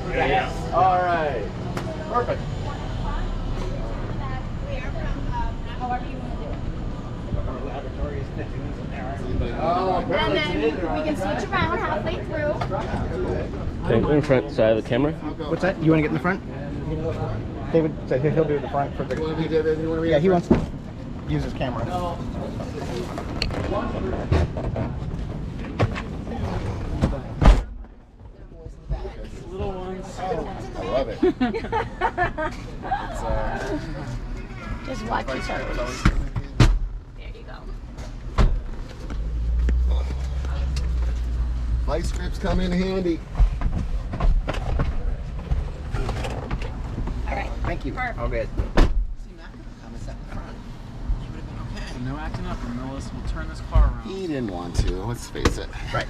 Yes. All right. Perfect. However you want to do it. Oh, And then we can switch around halfway through. Okay, go in front so I have the camera. What's that? You want to get in the front? David said he'll do the front for the. Yeah, he wants to use his camera. Little ones. I love it. Just watch your toes. There you go. Vice grips come in handy. All right. Thank you. Perfect. All good. No acting up, or Millis will turn this car around. He didn't want to, let's face it. Right.